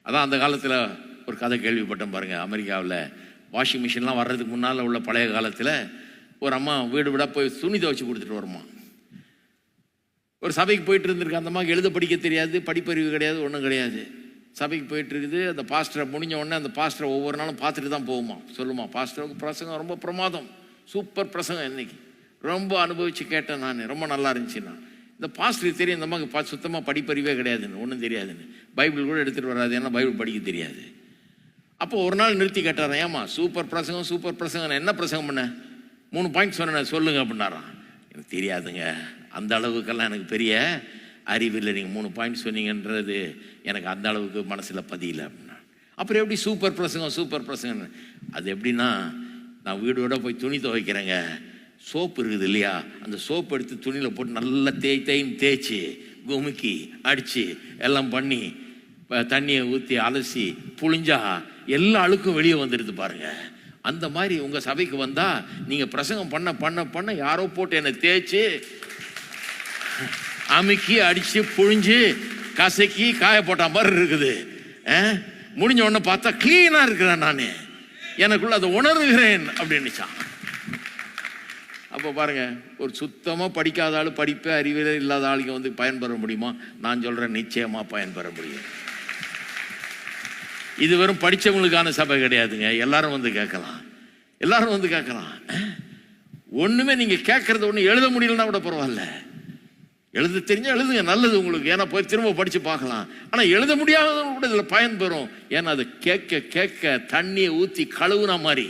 அதான் அந்த காலத்தில் ஒரு கதை கேள்விப்பட்டேன் பாருங்கள். அமெரிக்காவில் வாஷிங் மிஷின்லாம் வர்றதுக்கு முன்னால் உள்ள பழைய காலத்தில் ஒரு அம்மா வீடு வீடாக போய் துணி துவைச்சி கொடுத்துட்டு வருமா. ஒரு சபைக்கு போயிட்டு இருந்திருக்கு. அந்த அம்மாவுக்கு எழுத படிக்க தெரியாது, படிப்பறிவு கிடையாது, ஒன்றும் கிடையாது. சபைக்கு போயிட்டு இருக்குது. அந்த பாஸ்டரை முடிஞ்ச உடனே அந்த பாஸ்டரை ஒவ்வொரு நாளும் பார்த்துட்டு தான் போகுமா. சொல்லுமா, பாஸ்டருக்கு பிரசங்கம் ரொம்ப பிரமாதம், சூப்பர் பிரசங்கம், இன்னைக்கு ரொம்ப அனுபவித்து கேட்டேன் நான், ரொம்ப நல்லா இருந்துச்சுன்னா. இந்த பாஸ்டருக்கு தெரியும் இந்த அம்மாவுக்கு சுத்தமாக படிப்பறிவே கிடையாதுன்னு, ஒன்றும் தெரியாதுன்னு, பைபிள் கூட எடுத்துகிட்டு வராது, ஏன்னா பைபிள் படிக்க தெரியாது. அப்போ ஒரு நாள் நிறுத்தி கேட்டாரான், ஏமா சூப்பர் பிரசங்கம் சூப்பர் பிரசங்கம், என்ன பிரசங்கம் பண்ண, 3 பாயிண்ட் சொன்னேன் சொல்லுங்க அப்படின்னாரான். எனக்கு தெரியாதுங்க, அந்த அளவுக்கெல்லாம் எனக்கு பெரிய அறிவில்லை, நீங்கள் 3 பாயிண்ட் சொன்னீங்கன்றது எனக்கு அந்த அளவுக்கு மனசில் பதியல அப்படின்னா. அப்புறம் எப்படி சூப்பர் பிரசங்கம் சூப்பர் பிரசங்கம்? அது எப்படின்னா, நான் வீடோட போய் துணி துவைக்கிறேங்க, சோப்பு இருக்குது இல்லையா, அந்த சோப்பு எடுத்து துணியில் போட்டு நல்லா தேய்ச்சி குமுக்கி அடித்து எல்லாம் பண்ணி தண்ணியை ஊற்றி அலசி புழிஞ்சா எல்லா அழுக்கும் வெளியே வந்துடுது பாருங்க. அந்த மாதிரி உங்கள் சபைக்கு வந்தால் நீங்கள் பிரசங்கம் பண்ண பண்ண பண்ண யாரோ போட்டு என்னை தேய்ச்சி அமுக்கி அடித்து புழிஞ்சு கசக்கி காய போட்ட மாதிரி இருக்குது. முடிஞ்ச உடனே பார்த்தா கிளீனாக இருக்கிறேன், நான் எனக்குள்ள அதை உணர்கிறேன் அப்படின்னுச்சான். அப்போ பாருங்க, ஒரு சுத்தமாக படிக்காத ஆள், படிப்பே அறிவே இல்லாத ஆளுக்கு வந்து பயன்பெற முடியுமா? நான் சொல்கிறேன், நிச்சயமாக பயன்பெற முடியும். இது வெறும் படித்தவங்களுக்கான சபை கிடையாதுங்க. எல்லாரும் வந்து கேட்கலாம், எல்லாரும் வந்து கேட்கலாம். ஒன்றுமே நீங்கள் கேட்கறது ஒன்று எழுத முடியலன்னா கூட பரவாயில்ல, எழுத தெரிஞ்சால் எழுதுங்க, நல்லது உங்களுக்கு, ஏன்னா போய் திரும்ப படித்து பார்க்கலாம். ஆனால் எழுத முடியாதவங்க கூட இதில் பயன்பெறும், ஏன்னா அது கேட்க கேட்க தண்ணியை ஊற்றி கழுவுனா மாதிரி